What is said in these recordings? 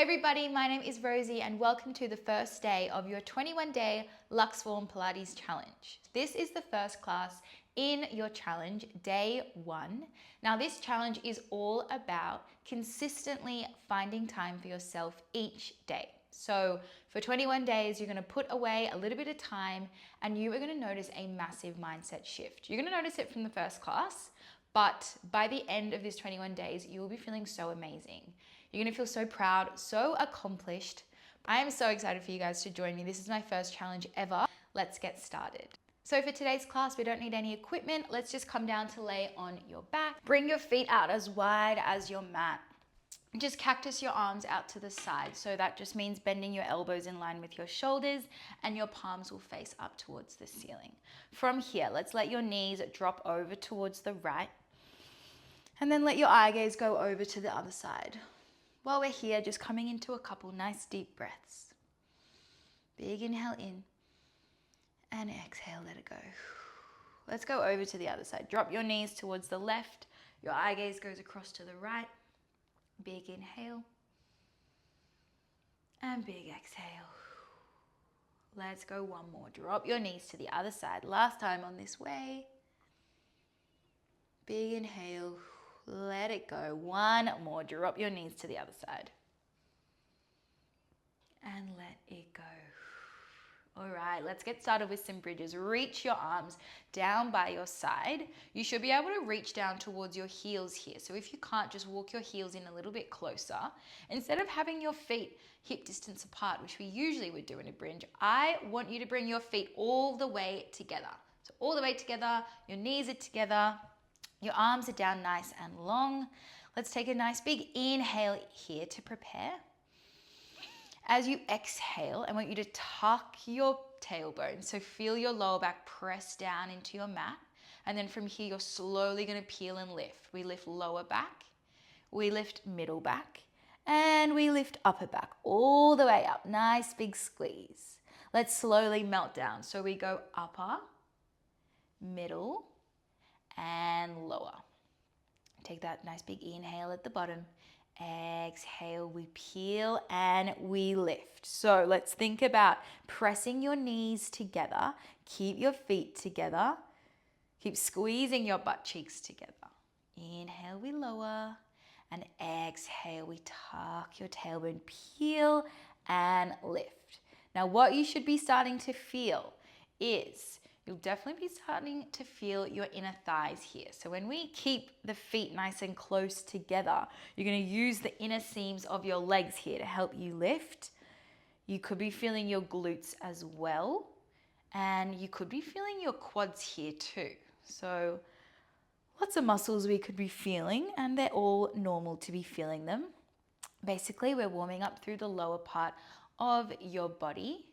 Hey everybody, my name is Rosie and welcome to the first day of your 21-day Luxform Pilates challenge. This is the first class in your challenge, day 1. Now this challenge is all about consistently finding time for yourself each day. So for 21 days, you're gonna put away a little bit of time and you are gonna notice a massive mindset shift. You're gonna notice it from the first class, but by the end of this 21 days, you will be feeling so amazing. You're gonna feel so proud, so accomplished. I am so excited for you guys to join me. This is my first challenge ever. Let's get started. So for today's class, we don't need any equipment. Let's just come down to lay on your back. Bring your feet out as wide as your mat. Just cactus your arms out to the side. So that just means bending your elbows in line with your shoulders and your palms will face up towards the ceiling. From here, let's let your knees drop over towards the right and then let your eye gaze go over to the other side. While we're here, just coming into a couple nice deep breaths. Big inhale in and exhale, let it go. Let's go over to the other side. Drop your knees towards the left. Your eye gaze goes across to the right. Big inhale and big exhale. Let's go one more. Drop your knees to the other side. Last time on this way. Big inhale. Let it go. One more. Drop your knees to the other side. And let it go. All right, let's get started with some bridges. Reach your arms down by your side. You should be able to reach down towards your heels here. So if you can't, just walk your heels in a little bit closer. Instead of having your feet hip distance apart, which we usually would do in a bridge, I want you to bring your feet all the way together. So all the way together, your knees are together, your arms are down nice and long. Let's take a nice big inhale here to prepare. As you exhale, I want you to tuck your tailbone. So feel your lower back press down into your mat. And then from here, you're slowly gonna peel and lift. We lift lower back, we lift middle back, and we lift upper back all the way up. Nice big squeeze. Let's slowly melt down. So we go upper, middle, and lower. Take that nice big inhale at the bottom. Exhale, we peel and we lift. So let's think about pressing your knees together. Keep your feet together. Keep squeezing your butt cheeks together. Inhale, we lower. And exhale, we tuck your tailbone, peel and lift. Now what you should be starting to feel is you'll definitely be starting to feel your inner thighs here. So when we keep the feet nice and close together, you're going to use the inner seams of your legs here to help you lift. You could be feeling your glutes as well. And you could be feeling your quads here too. So lots of muscles we could be feeling and they're all normal to be feeling them. Basically, we're warming up through the lower part of your body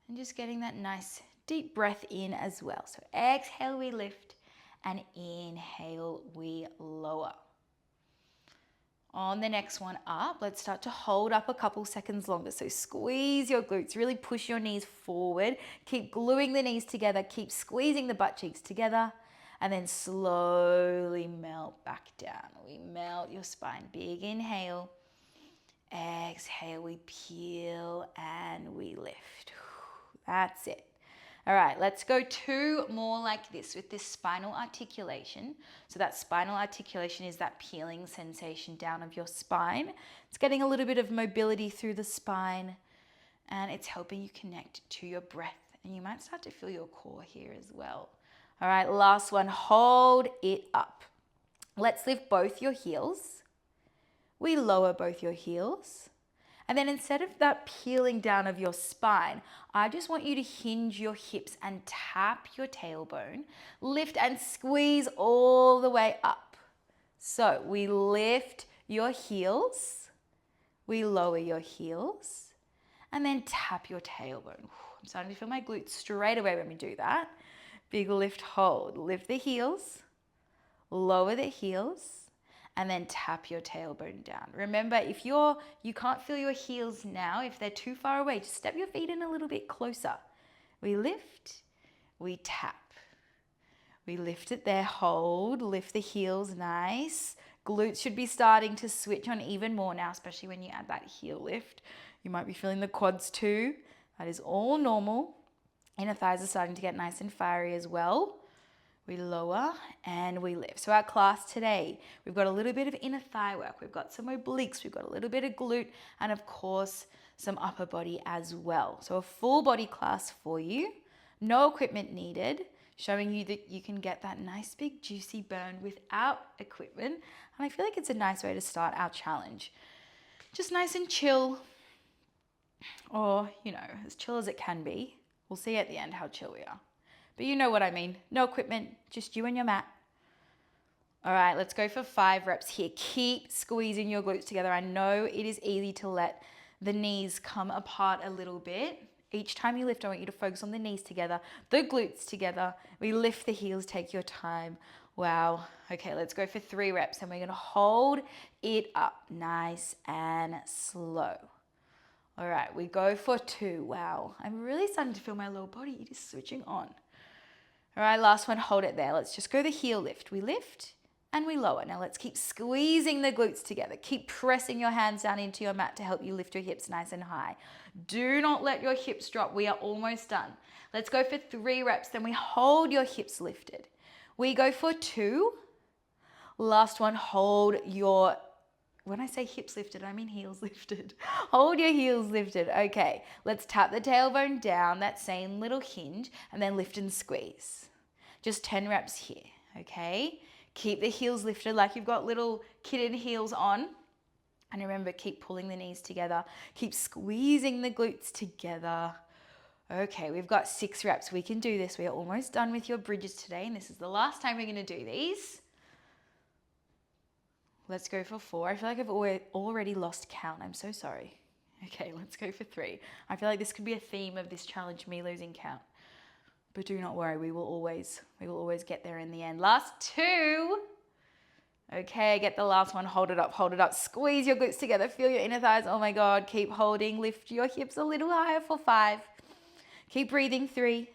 and just getting that nice deep breath in as well. So exhale, we lift, and inhale, we lower. On the next one up, let's start to hold up a couple seconds longer. So squeeze your glutes, really push your knees forward. Keep gluing the knees together, keep squeezing the butt cheeks together, and then slowly melt back down. We melt your spine. Big inhale. Exhale, we peel and we lift. That's it. All right, let's go 2 more like this with this spinal articulation. So that spinal articulation is that peeling sensation down of your spine. It's getting a little bit of mobility through the spine and it's helping you connect to your breath. And you might start to feel your core here as well. All right, last one, hold it up. Let's lift both your heels. We lower both your heels. And then instead of that peeling down of your spine, I just want you to hinge your hips and tap your tailbone. Lift and squeeze all the way up. So we lift your heels, we lower your heels, and then tap your tailbone. I'm starting to feel my glutes straight away when we do that. Big lift, hold. Lift the heels, lower the heels, and then tap your tailbone down. Remember, if you can't feel your heels now, if they're too far away, just step your feet in a little bit closer. We lift, we tap. We lift it there, hold, lift the heels, nice. Glutes should be starting to switch on even more now, especially when you add that heel lift. You might be feeling the quads too. That is all normal. Inner thighs are starting to get nice and fiery as well. We lower and we lift. So our class today, we've got a little bit of inner thigh work. We've got some obliques. We've got a little bit of glute and of course some upper body as well. So a full body class for you. No equipment needed, showing you that you can get that nice big juicy burn without equipment. And I feel like it's a nice way to start our challenge. Just nice and chill, or, you know, as chill as it can be. We'll see at the end how chill we are. But you know what I mean. No equipment, just you and your mat. All right, let's go for 5 reps here. Keep squeezing your glutes together. I know it is easy to let the knees come apart a little bit. Each time you lift, I want you to focus on the knees together, the glutes together. We lift the heels, take your time. Wow. Okay, let's go for 3 reps and we're gonna hold it up nice and slow. All right, we go for 2. Wow, I'm really starting to feel my lower body. It is switching on. All right, last one, hold it there. Let's just go the heel lift. We lift and we lower. Now let's keep squeezing the glutes together. Keep pressing your hands down into your mat to help you lift your hips nice and high. Do not let your hips drop. We are almost done. Let's go for 3 reps. Then we hold your hips lifted. We go for 2. Last one, hold your, when I say hips lifted, I mean heels lifted. Hold your heels lifted. Okay, let's tap the tailbone down, that same little hinge, and then lift and squeeze. Just 10 reps here, okay? Keep the heels lifted like you've got little kitten heels on. And remember, keep pulling the knees together. Keep squeezing the glutes together. Okay, we've got 6 reps. We can do this. We are almost done with your bridges today, and this is the last time we're gonna do these. Let's go for 4. I feel like I've already lost count. I'm so sorry. Okay, let's go for 3. I feel like this could be a theme of this challenge, me losing count. But do not worry, we will always get there in the end. Last 2. Okay, get the last one. Hold it up. Squeeze your glutes together. Feel your inner thighs. Oh my God, keep holding. Lift your hips a little higher for 5. Keep breathing. 3.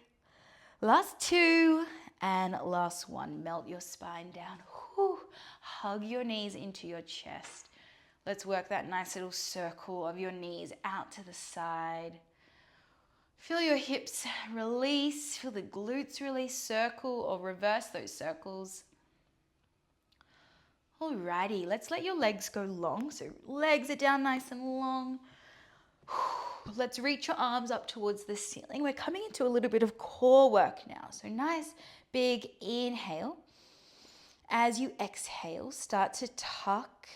Last 2. And last 1. Melt your spine down. Whew. Hug your knees into your chest. Let's work that nice little circle of your knees out to the side. Feel your hips release. Feel the glutes release. Circle or reverse those circles. Alrighty, let's let your legs go long. So legs are down nice and long. Let's reach your arms up towards the ceiling. We're coming into a little bit of core work now. So nice, big inhale. As you exhale, start to tuck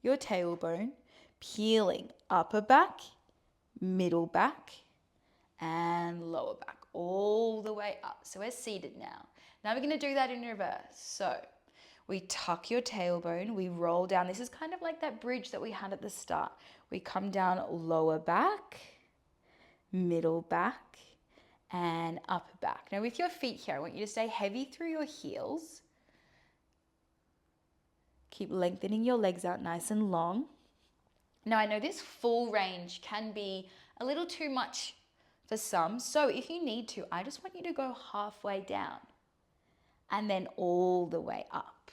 your tailbone, peeling upper back, middle back, and lower back, all the way up. So we're seated now. Now we're gonna do that in reverse. So we tuck your tailbone, we roll down. This is kind of like that bridge that we had at the start. We come down lower back, middle back, and upper back. Now with your feet here, I want you to stay heavy through your heels. Keep lengthening your legs out nice and long. Now I know this full range can be a little too much for some. So if you need to, I just want you to go halfway down and then all the way up.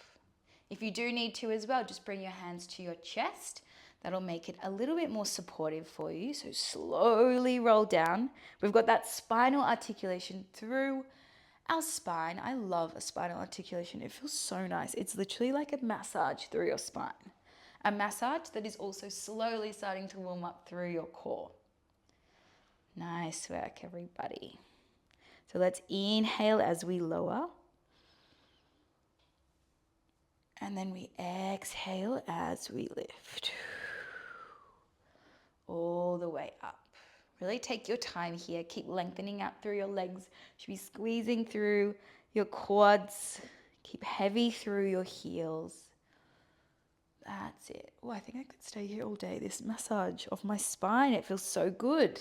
If you do need to as well, just bring your hands to your chest. That'll make it a little bit more supportive for you. So slowly roll down. We've got that spinal articulation through our spine. I love a spinal articulation. It feels so nice. It's literally like a massage through your spine. A massage that is also slowly starting to warm up through your core. Nice work, everybody. So let's inhale as we lower. And then we exhale as we lift. All the way up. Really take your time here. Keep lengthening out through your legs. You should be squeezing through your quads. Keep heavy through your heels. That's it. Oh, I think I could stay here all day. This massage of my spine, it feels so good.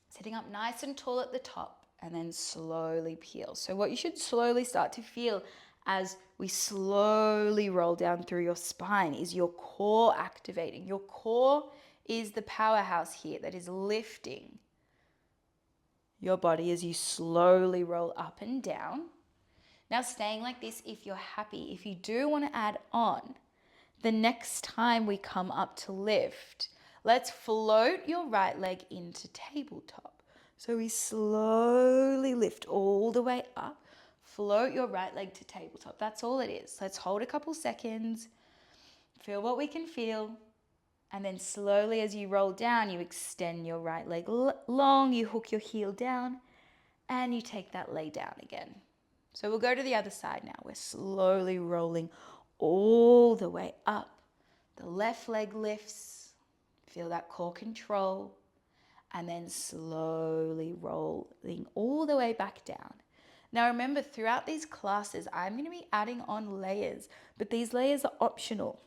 Sitting up nice and tall at the top and then slowly peel. So what you should slowly start to feel as we slowly roll down through your spine is your core activating. Your core is the powerhouse here that is lifting your body as you slowly roll up and down. Now staying like this if you're happy. If you do want to add on, the next time we come up to lift, let's float your right leg into tabletop. So we slowly lift all the way up, float your right leg to tabletop. That's all it is. Let's hold a couple seconds, feel what we can feel, and then slowly as you roll down, you extend your right leg long, you hook your heel down, and you take that lay down again. So we'll go to the other side now. We're slowly rolling all the way up. The left leg lifts, feel that core control, and then slowly rolling all the way back down. Now remember, throughout these classes, I'm going to be adding on layers, but these layers are optional.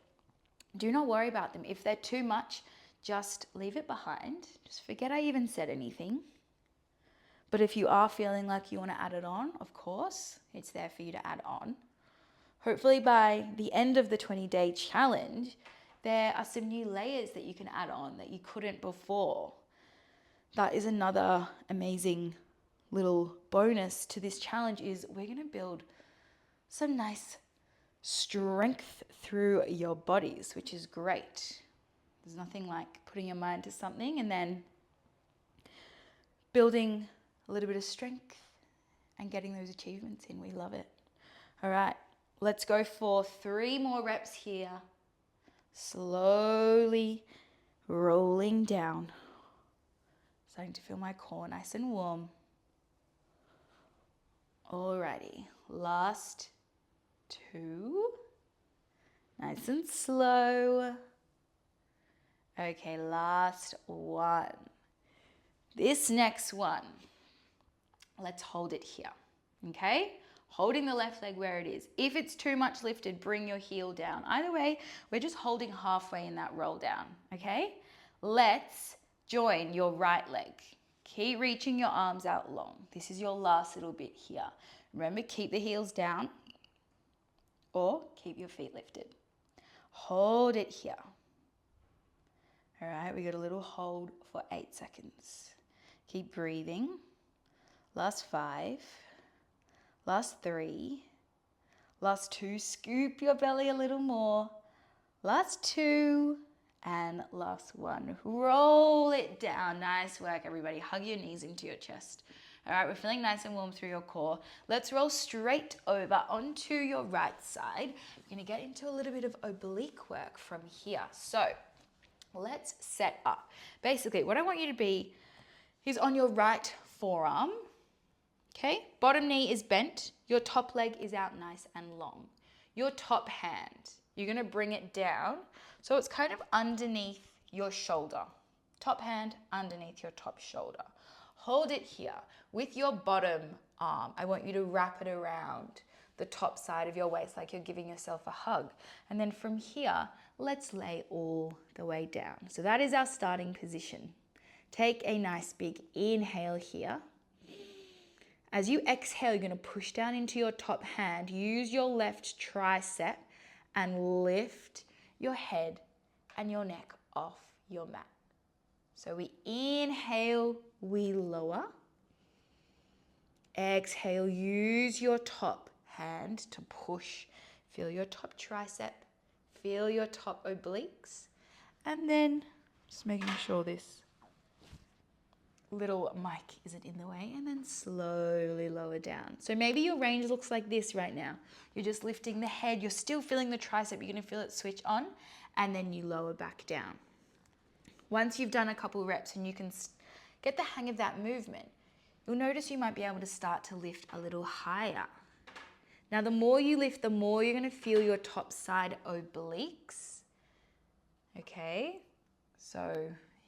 Do not worry about them. If they're too much, just leave it behind. Just forget I even said anything. But if you are feeling like you want to add it on, of course, it's there for you to add on. Hopefully by the end of the 20-day challenge, there are some new layers that you can add on that you couldn't before. That is another amazing little bonus to this challenge, is we're going to build some nice strength through your bodies, which is great. There's nothing like putting your mind to something and then building a little bit of strength and getting those achievements in. We love it. All right, let's go for 3 more reps here. Slowly rolling down. Starting to feel my core nice and warm. Alrighty, last 2. Nice and slow. Okay, last 1. This next one, let's hold it here, okay? Holding the left leg where it is. If it's too much lifted, bring your heel down. Either way, we're just holding halfway in that roll down, okay? Let's join your right leg. Keep reaching your arms out long. This is your last little bit here. Remember, keep the heels down or keep your feet lifted. Hold it here. All right, we got a little hold for 8 seconds. Keep breathing. Last 5. Last 3. Last 2. Scoop your belly a little more. Last 2. And last 1. Roll it down. Nice work, everybody. Hug your knees into your chest. All right, we're feeling nice and warm through your core. Let's roll straight over onto your right side. We're going to get into a little bit of oblique work from here. So let's set up. Basically, what I want you to be is on your right forearm. Okay, bottom knee is bent. Your top leg is out nice and long. Your top hand, you're going to bring it down so it's kind of underneath your shoulder. Top hand underneath your top shoulder. Hold it here with your bottom arm. I want you to wrap it around the top side of your waist like you're giving yourself a hug. And then from here, let's lay all the way down. So that is our starting position. Take a nice big inhale here. As you exhale, you're going to push down into your top hand. Use your left tricep and lift your head and your neck off your mat. So we inhale, we lower. Exhale, use your top hand to push. Feel your top tricep, feel your top obliques. And then just making sure this little mic isn't in the way, and then slowly lower down. So maybe your range looks like this right now. You're just lifting the head, you're still feeling the tricep, you're going to feel it switch on, and then you lower back down. Once you've done a couple reps and you can get the hang of that movement, you'll notice you might be able to start to lift a little higher. Now, the more you lift, the more you're going to feel your top side obliques. Okay, so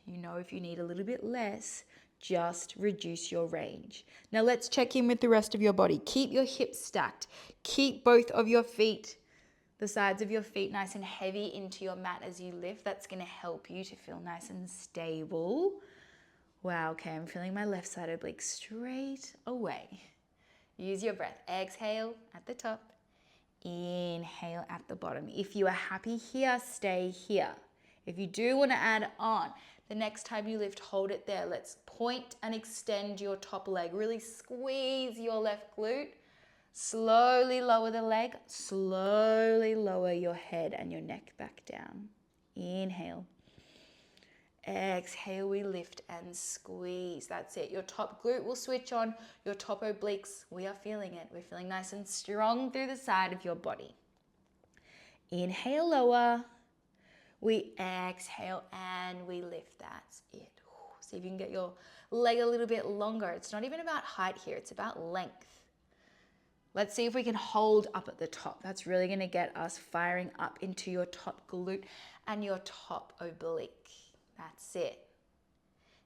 you know if you need a little bit less, just reduce your range. Now let's check in with the rest of your body. Keep your hips stacked. Keep both of your feet, the sides of your feet nice and heavy into your mat as you lift. That's going to help you to feel nice and stable. Wow, okay, I'm feeling my left side oblique straight away. Use your breath. Exhale at the top. Inhale at the bottom. If you are happy here, stay here. If you do want to add on, the next time you lift, hold it there. Let's point and extend your top leg. Really squeeze your left glute. Slowly lower the leg. Slowly lower your head and your neck back down. Inhale. Exhale, we lift and squeeze. That's it. Your top glute will switch on. Your top obliques, we are feeling it. We're feeling nice and strong through the side of your body. Inhale, lower. We exhale and we lift. That's it. See if you can get your leg a little bit longer. It's not even about height here. It's about length. Let's see if we can hold up at the top. That's really going to get us firing up into your top glute and your top oblique. That's it.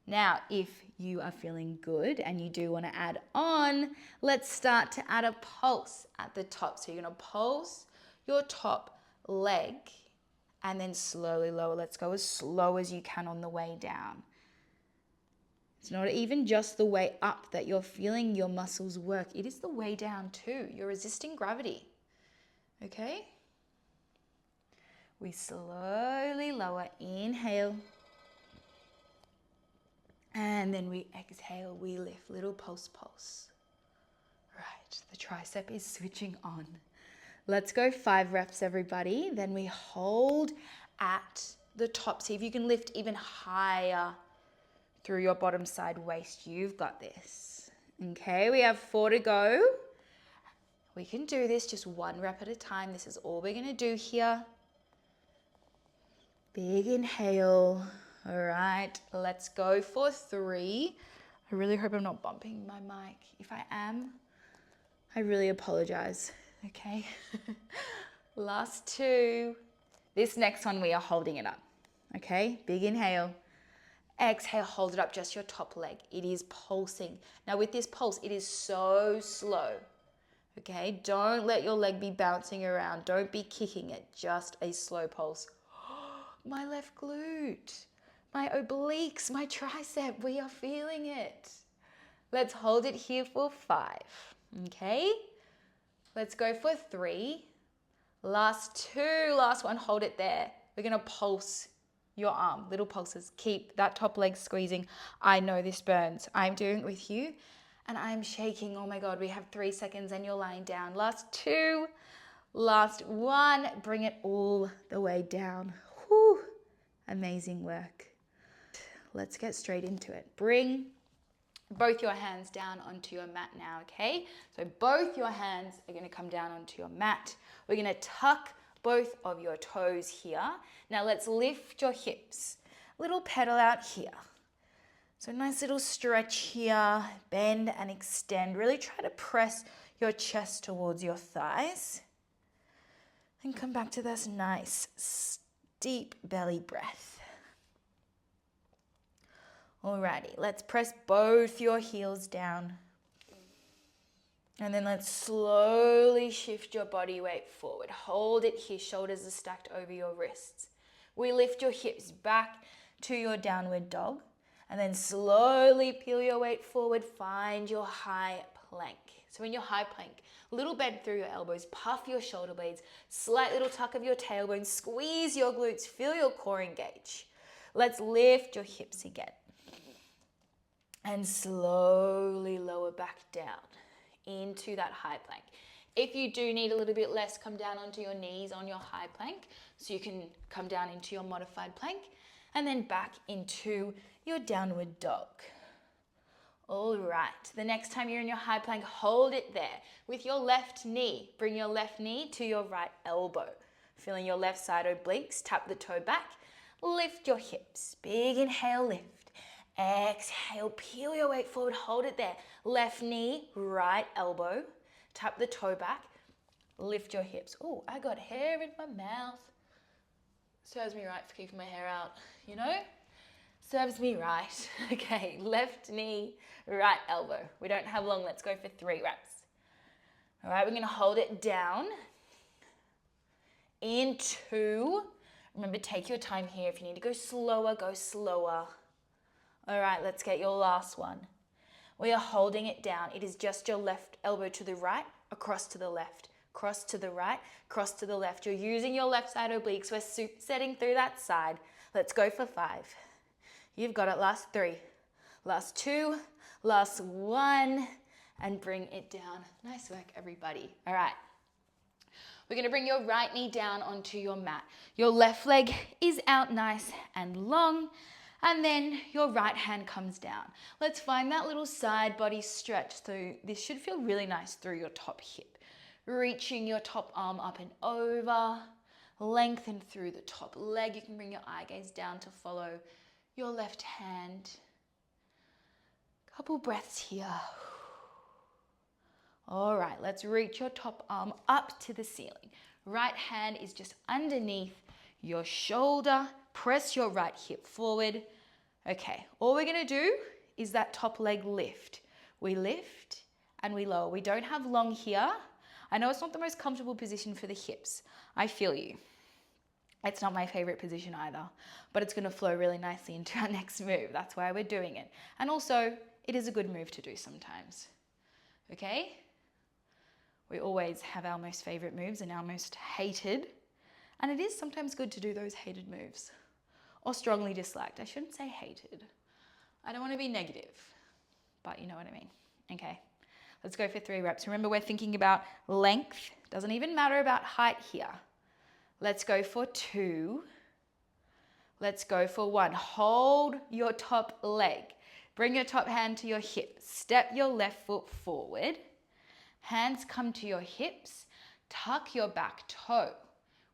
Now, if you are feeling good and you do want to add on, let's start to add a pulse at the top. So you're going to pulse your top leg and then slowly lower. Let's go as slow as you can on the way down. It's not even just the way up that you're feeling your muscles work. It is the way down too. You're resisting gravity. Okay? We slowly lower. Inhale. And then we exhale, we lift, little pulse, pulse. Right, the tricep is switching on. Let's go 5 reps, everybody. Then we hold at the top. See if you can lift even higher through your bottom side waist. You've got this. Okay, we have 4 to go. We can do this just 1 rep at a time. This is all we're gonna do here. Big inhale. All right, let's go for 3. I really hope I'm not bumping my mic. If I am, I really apologize, okay? Last 2. This next one, we are holding it up, okay? Big inhale. Exhale, hold it up, just your top leg. It is pulsing. Now with this pulse, it is so slow, okay? Don't let your leg be bouncing around. Don't be kicking it, just a slow pulse. My left glute. My obliques, my tricep, we are feeling it. Let's hold it here for 5, okay? Let's go for 3. Last 2, last one, hold it there. We're gonna pulse your arm, little pulses. Keep that top leg squeezing. I know this burns. I'm doing it with you and I'm shaking. Oh my God, we have 3 seconds and you're lying down. Last 2, last 1, bring it all the way down. Whew, amazing work. Let's get straight into it. Bring both your hands down onto your mat now, okay? So both your hands are gonna come down onto your mat. We're gonna tuck both of your toes here. Now let's lift your hips. Little pedal out here. So nice little stretch here. Bend and extend. Really try to press your chest towards your thighs. And come back to this nice, deep belly breath. Alrighty, let's press both your heels down. And then let's slowly shift your body weight forward. Hold it here, shoulders are stacked over your wrists. We lift your hips back to your downward dog. And then slowly peel your weight forward, find your high plank. So in your high plank, little bend through your elbows, puff your shoulder blades, slight little tuck of your tailbone, squeeze your glutes, feel your core engage. Let's lift your hips again. And slowly lower back down into that high plank. If you do need a little bit less, come down onto your knees on your high plank so you can come down into your modified plank and then back into your downward dog. All right, the next time you're in your high plank, hold it there with your left knee. Bring your left knee to your right elbow. Feeling your left side obliques, tap the toe back, lift your hips. Big inhale, lift. Exhale, peel your weight forward, hold it there. Left knee, right elbow, tap the toe back, lift your hips. Oh, I got hair in my mouth. Serves me right for keeping my hair out, you know? Serves me right. Okay, left knee, right elbow. We don't have long, let's go for 3 reps. All right, we're gonna hold it down. In 2. Remember, take your time here. If you need to go slower, go slower. All right, let's get your last one. We are holding it down. It is just your left elbow to the right, across to the left, cross to the right, cross to the left. You're using your left side obliques. We're supersetting through that side. Let's go for 5. You've got it. Last 3, last 2, last 1, and bring it down. Nice work, everybody. All right. We're going to bring your right knee down onto your mat. Your left leg is out nice and long, and then your right hand comes down. Let's find that little side body stretch. So this should feel really nice through your top hip. Reaching your top arm up and over, lengthen through the top leg. You can bring your eye gaze down to follow your left hand. Couple breaths here. All right, let's reach your top arm up to the ceiling. Right hand is just underneath your shoulder. Press your right hip forward. Okay, all we're gonna do is that top leg lift. We lift and we lower. We don't have long here. I know it's not the most comfortable position for the hips. I feel you. It's not my favorite position either, but it's gonna flow really nicely into our next move. That's why we're doing it. And also, it is a good move to do sometimes, okay? We always have our most favorite moves and our most hated. And it is sometimes good to do those hated moves. Or strongly disliked. I shouldn't say hated. I don't want to be negative, but you know what I mean. Okay, let's go for 3 reps. Remember, we're thinking about length. Doesn't even matter about height here. Let's go for 2. Let's go for 1. Hold your top leg. Bring your top hand to your hip. Step your left foot forward. Hands come to your hips. Tuck your back toe.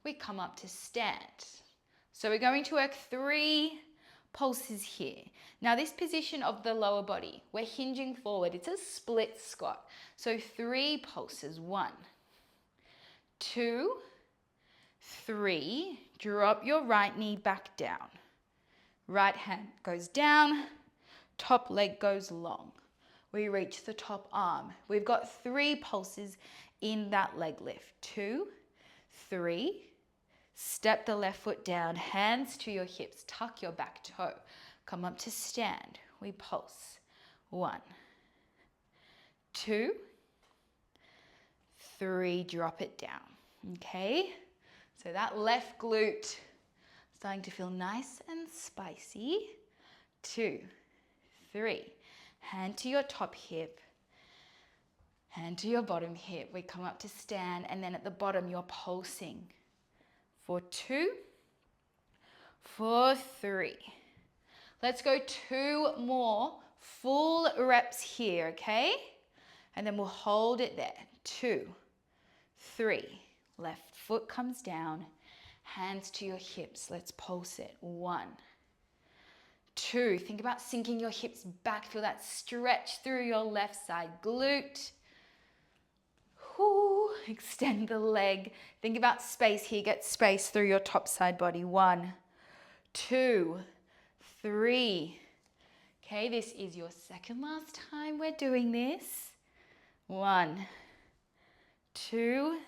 We come up to stand. So we're going to work 3 pulses here. Now this position of the lower body, we're hinging forward. It's a split squat. So 3 pulses. 1, 2, 3. Drop your right knee back down. Right hand goes down. Top leg goes long. We reach the top arm. We've got 3 pulses in that leg lift. 2, 3. Step the left foot down, hands to your hips, tuck your back toe. Come up to stand. We pulse. 1, 2, 3. Drop it down. Okay? So that left glute starting to feel nice and spicy. 2, 3. Hand to your top hip, hand to your bottom hip. We come up to stand, and then at the bottom you're pulsing. For 2, for 3. Let's go 2 more full reps here, okay? And then we'll hold it there. 2, 3. Left foot comes down, hands to your hips. Let's pulse it. 1, 2. Think about sinking your hips back. Feel that stretch through your left side glute. Ooh, extend the leg. Think about space here. Get space through your top side body. 1, 2, 3. Okay, this is your second last time we're doing this. 1, 2,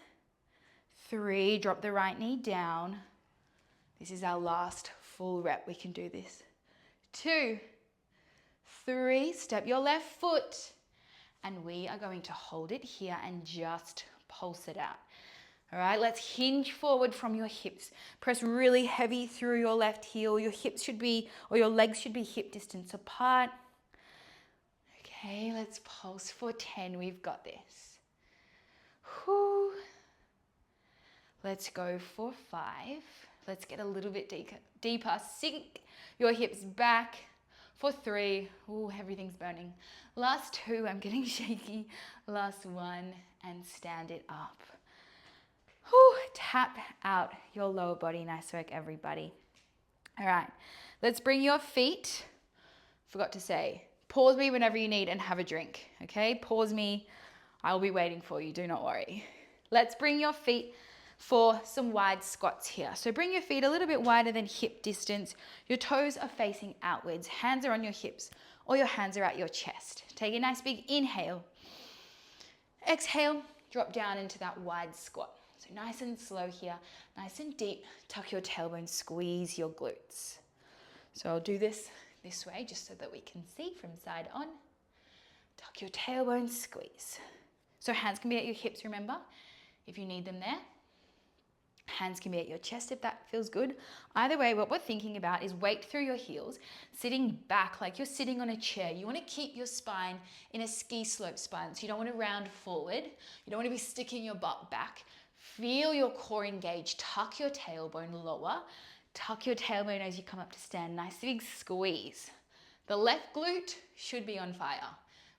3. Drop the right knee down. This is our last full rep. We can do this. 2, 3. Step your left foot. And we are going to hold it here and just pulse it out. All right, let's hinge forward from your hips. Press really heavy through your left heel. Your hips should be, or your legs should be hip distance apart. Okay, let's pulse for 10. We've got this. Whew. Let's go for 5. Let's get a little bit deeper. Sink your hips back. For 3, ooh, everything's burning. Last 2, I'm getting shaky. Last 1, and stand it up. Whew, tap out your lower body. Nice work, everybody. All right, let's bring your feet. Forgot to say, pause me whenever you need and have a drink, okay? Pause me, I'll be waiting for you, do not worry. Let's bring your feet for some wide squats here. So bring your feet a little bit wider than hip distance. Your toes are facing outwards. Hands are on your hips or your hands are at your chest. Take a nice big inhale. Exhale, drop down into that wide squat. So nice and slow here, nice and deep. Tuck your tailbone, squeeze your glutes. So I'll do this way just so that we can see from side on. Tuck your tailbone, squeeze. So hands can be at your hips, remember, if you need them there. Hands can be at your chest if that feels good. Either way, what we're thinking about is weight through your heels, sitting back like you're sitting on a chair. You want to keep your spine in a ski slope spine. So you don't want to round forward. You don't want to be sticking your butt back. Feel your core engage. Tuck your tailbone lower. Tuck your tailbone as you come up to stand. Nice big squeeze. The left glute should be on fire.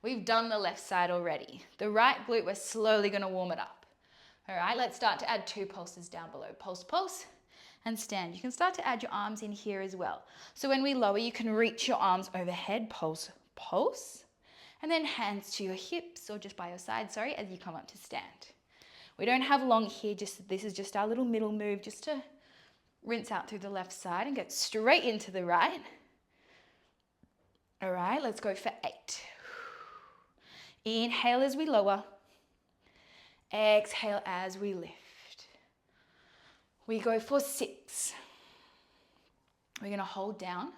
We've done the left side already. The right glute, we're slowly going to warm it up. All right, let's start to add 2 pulses down below. Pulse, pulse, and stand. You can start to add your arms in here as well. So when we lower, you can reach your arms overhead, pulse, pulse, and then hands to your hips or just by your side, sorry, as you come up to stand. We don't have long here, this is just our little middle move, just to rinse out through the left side and get straight into the right. All right, let's go for 8. Inhale as we lower. Exhale as we lift. We go for 6. We're going to hold down.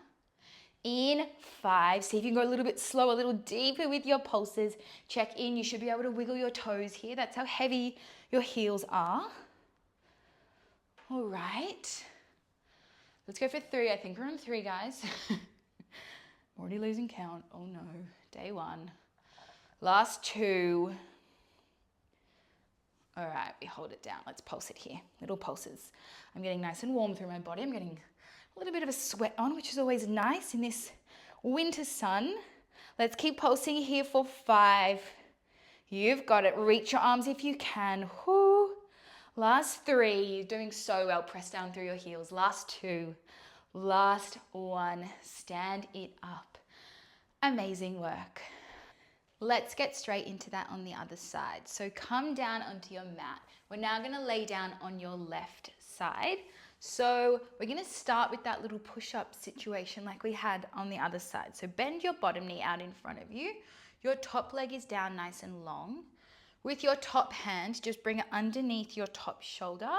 In 5. See if you can go a little bit slower, a little deeper with your pulses. Check in. You should be able to wiggle your toes here. That's how heavy your heels are. All right. Let's go for 3. I think we're on 3, guys. Already losing count. Oh no. Day 1. Last 2. All right, we hold it down. Let's pulse it here. Little pulses. I'm getting nice and warm through my body. I'm getting a little bit of a sweat on, which is always nice in this winter sun. Let's keep pulsing here for 5. You've got it. Reach your arms if you can. Whoo. Last 3. You're doing so well. Press down through your heels. Last 2. Last 1. Stand it up. Amazing work. Let's get straight into that on the other side. So come down onto your mat. We're now going to lay down on your left side. So we're going to start with that little push-up situation like we had on the other side. So bend your bottom knee out in front of you. Your top leg is down nice and long. With your top hand, just bring it underneath your top shoulder,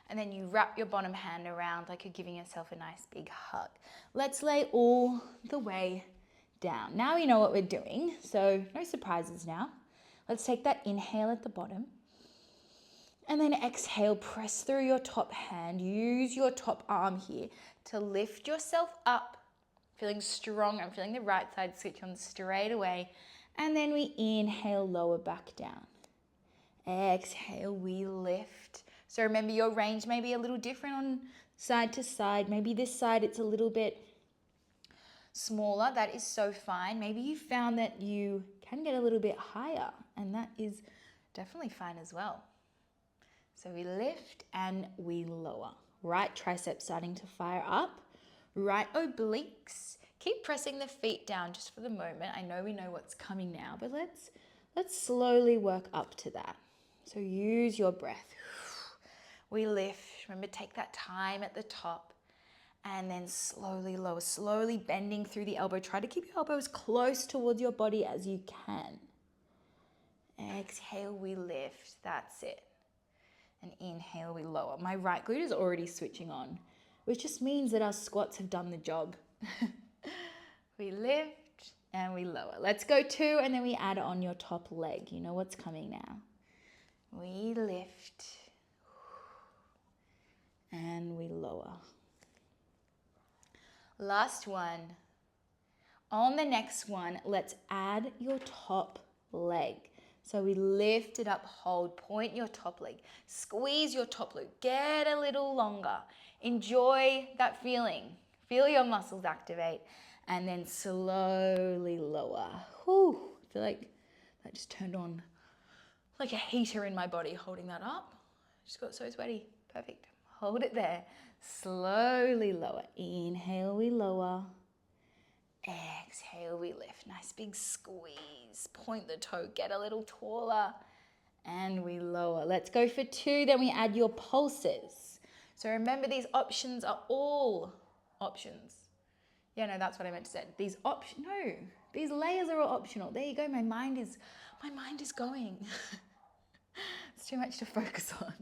and then you wrap your bottom hand around like you're giving yourself a nice big hug. Let's lay all the way down. Now we know what we're doing, so no surprises now. Let's take that inhale at the bottom, and then exhale, press through your top hand. Use your top arm here to lift yourself up, feeling strong. I'm feeling the right side switch on straight away, and then we inhale, lower back down. Exhale, we lift. So remember, your range may be a little different on side to side. Maybe this side it's a little bit smaller. That is so fine. Maybe you found that you can get a little bit higher, and that is definitely fine as well. So we lift and we lower. Right tricep starting to fire up. Right obliques. Keep pressing the feet down just for the moment. I know we know what's coming now, but let's slowly work up to that. So use your breath. We lift. Remember, take that time at the top. And then slowly lower, slowly bending through the elbow. Try to keep your elbows close towards your body as you can. Exhale, we lift. That's it. And inhale, we lower. My right glute is already switching on, which just means that our squats have done the job. We lift and we lower. Let's go 2, and then we add on your top leg. You know what's coming now. We lift and we lower. Last one. On the next one, let's add your top leg. So we lift it up, hold, point your top leg, squeeze your top glute, get a little longer. Enjoy that feeling. Feel your muscles activate, and then slowly lower. Whew, I feel like that just turned on like a heater in my body holding that up. Just got so sweaty. Perfect. Hold it there. Slowly lower. Inhale, we lower. Exhale, we lift. Nice big squeeze. Point the toe, get a little taller, and we lower. Let's go for 2, then we add your pulses. So remember, these options are all options. Yeah, no, that's what I meant to say. These layers are all optional. There you go. My mind is going. It's too much to focus on.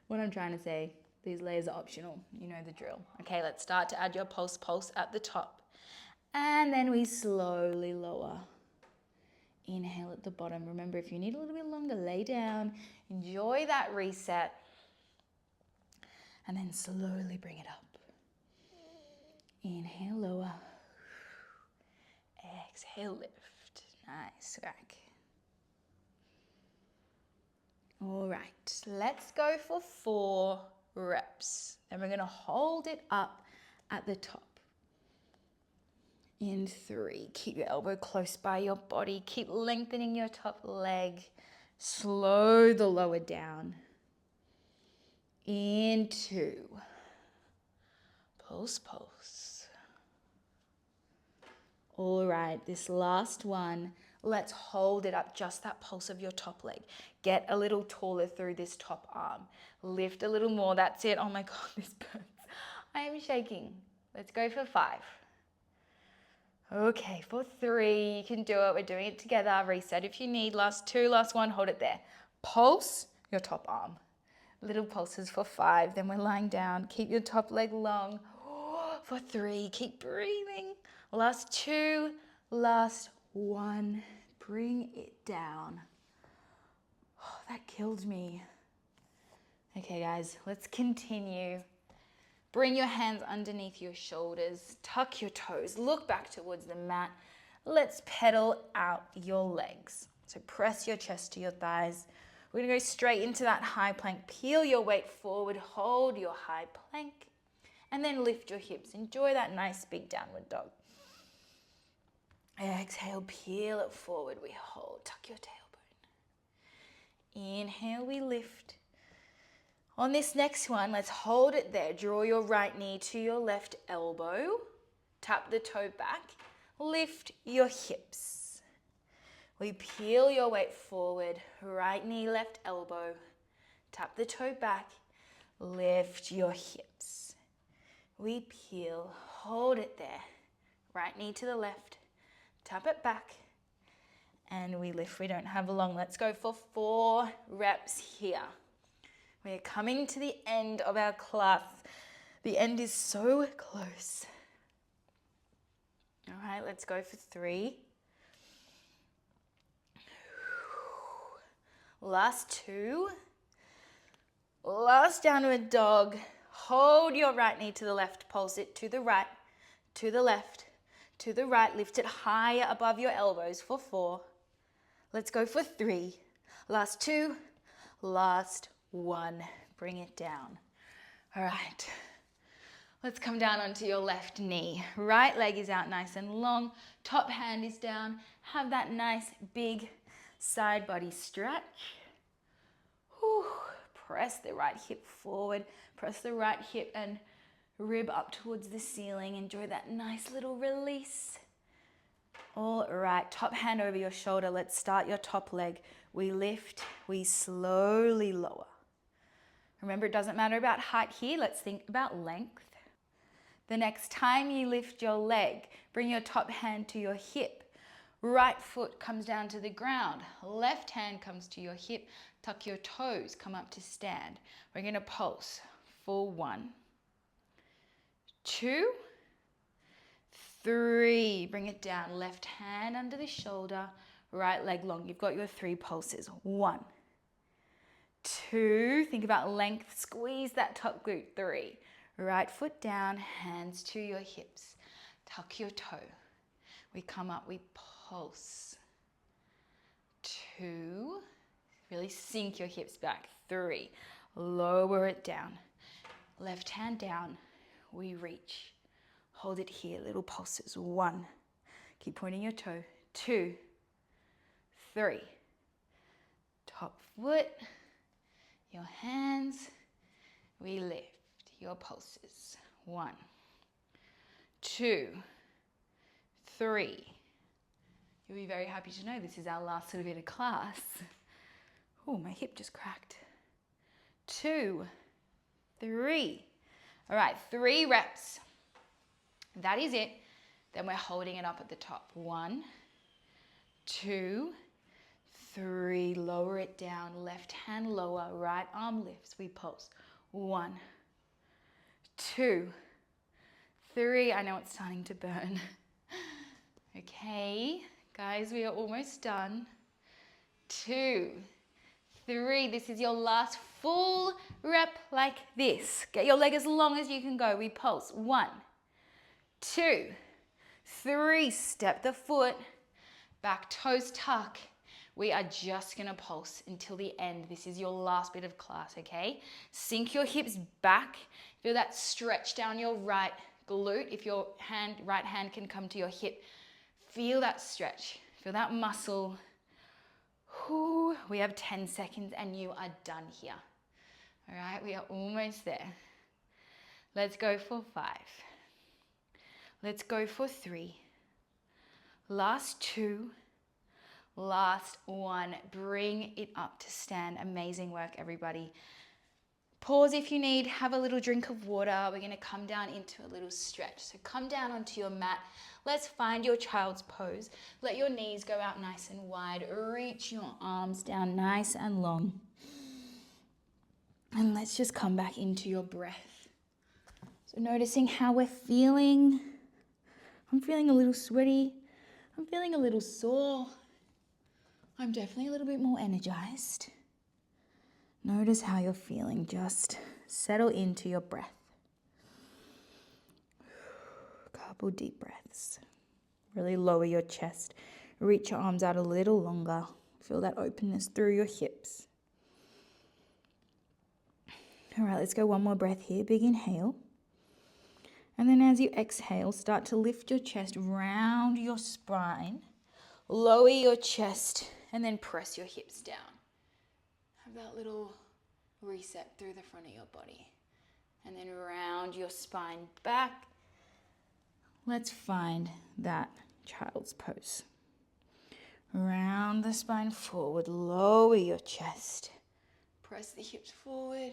What I'm trying to say, these layers are optional. You know the drill. Okay, let's start to add your pulse at the top. And then we slowly lower. Inhale at the bottom. Remember, if you need a little bit longer, lay down. Enjoy that reset. And then slowly bring it up. Inhale, lower. Exhale, lift. Nice work. All right, let's go for 4 reps. Then we're going to hold it up at the top. In 3, keep your elbow close by your body. Keep lengthening your top leg. Slow the lower down. In 2. Pulse, pulse. All right, this last one, let's hold it up, just that pulse of your top leg. Get a little taller through this top arm. Lift a little more, that's it. Oh my God, this burns. I am shaking. Let's go for 5. Okay, for 3, you can do it. We're doing it together. Reset if you need. Last 2, last 1, hold it there. Pulse your top arm. Little pulses for 5. Then we're lying down. Keep your top leg long. For 3, keep breathing. Last 2, last 1. Bring it down. Oh, that killed me. Okay, guys, let's continue. Bring your hands underneath your shoulders, tuck your toes, look back towards the mat. Let's pedal out your legs. So press your chest to your thighs. We're gonna go straight into that high plank. Peel your weight forward, hold your high plank, and then lift your hips. Enjoy that nice big downward dog. Exhale, peel it forward, we hold, tuck your tailbone. Inhale, we lift. On this next one, let's hold it there. Draw your right knee to your left elbow. Tap the toe back. Lift your hips. We peel your weight forward. Right knee, left elbow. Tap the toe back. Lift your hips. We peel. Hold it there. Right knee to the left. Tap it back. And we lift. We don't have long. Let's go for 4 reps here. We're coming to the end of our class. The end is so close. All right, let's go for 3. Last 2. Last downward dog. Hold your right knee to the left. Pulse it to the right, to the left, to the right. Lift it higher above your elbows for 4. Let's go for 3. Last 2. Last 1. Bring it down. All right. Let's come down onto your left knee. Right leg is out nice and long. Top hand is down. Have that nice big side body stretch. Whew. Press the right hip forward. Press the right hip and rib up towards the ceiling. Enjoy that nice little release. All right, top hand over your shoulder. Let's start your top leg. We lift, we slowly lower. Remember, it doesn't matter about height here. Let's think about length. The next time you lift your leg, bring your top hand to your hip. Right foot comes down to the ground. Left hand comes to your hip. Tuck your toes, come up to stand. We're gonna pulse for 1, 2, 3. Bring it down. Left hand under the shoulder, right leg long. You've got your 3 pulses. 1, 2. Think about length. Squeeze that top glute. 3. Right foot down, hands to your hips. Tuck your toe. We come up, we pulse. 2. Really sink your hips back. 3. Lower it down. Left hand down. We reach. Hold it here, little pulses. 1. Keep pointing your toe. 2, 3. Top foot. Your hands. We lift. Your pulses. 1, 2, 3. You'll be very happy to know this is our last little bit of class. Oh, my hip just cracked. 2, 3. All right, 3 reps. That is it. Then we're holding it up at the top. 1, 2, 3. Lower it down. Left hand lower. Right arm lifts. We pulse. 1, 2, 3. I know it's starting to burn. Okay, guys, we are almost done. 2, 3. This is your last full rep like this. Get your leg as long as you can go. We pulse. 1, 2, 3. Step the foot. Back toes tuck. We are just gonna pulse until the end. This is your last bit of class, okay? Sink your hips back. Feel that stretch down your right glute. If your right hand can come to your hip, feel that stretch. Feel that muscle. Whew. We have 10 seconds and you are done here. All right, we are almost there. Let's go for 5. Let's go for 3. Last 2. Last 1. Bring it up to stand. Amazing work, everybody. Pause if you need. Have a little drink of water. We're going to come down into a little stretch. So come down onto your mat. Let's find your child's pose. Let your knees go out nice and wide. Reach your arms down nice and long. And let's just come back into your breath. So noticing how we're feeling. I'm feeling a little sweaty. I'm feeling a little sore. I'm definitely a little bit more energized. Notice how you're feeling. Just settle into your breath. Couple deep breaths. Really lower your chest. Reach your arms out a little longer. Feel that openness through your hips. All right, let's go one more breath here. Big inhale. And then as you exhale, start to lift your chest, round your spine, lower your chest, and then press your hips down. Have that little reset through the front of your body. And then round your spine back. Let's find that child's pose. Round the spine forward, lower your chest. Press the hips forward.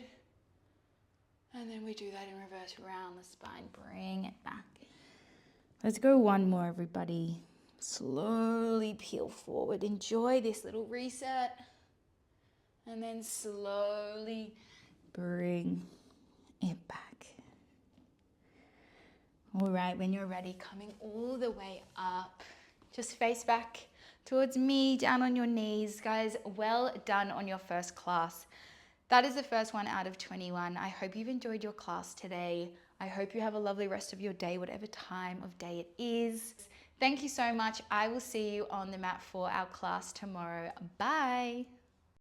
And then we do that in reverse, round the spine, bring it back. Let's go one more, everybody. Slowly peel forward. Enjoy this little reset. And then slowly bring it back. All right, when you're ready, coming all the way up, just face back towards me, down on your knees. Guys, well done on your first class. That is the first one out of 21. I hope you've enjoyed your class today. I hope you have a lovely rest of your day, whatever time of day it is. Thank you so much. I will see you on the mat for our class tomorrow. Bye.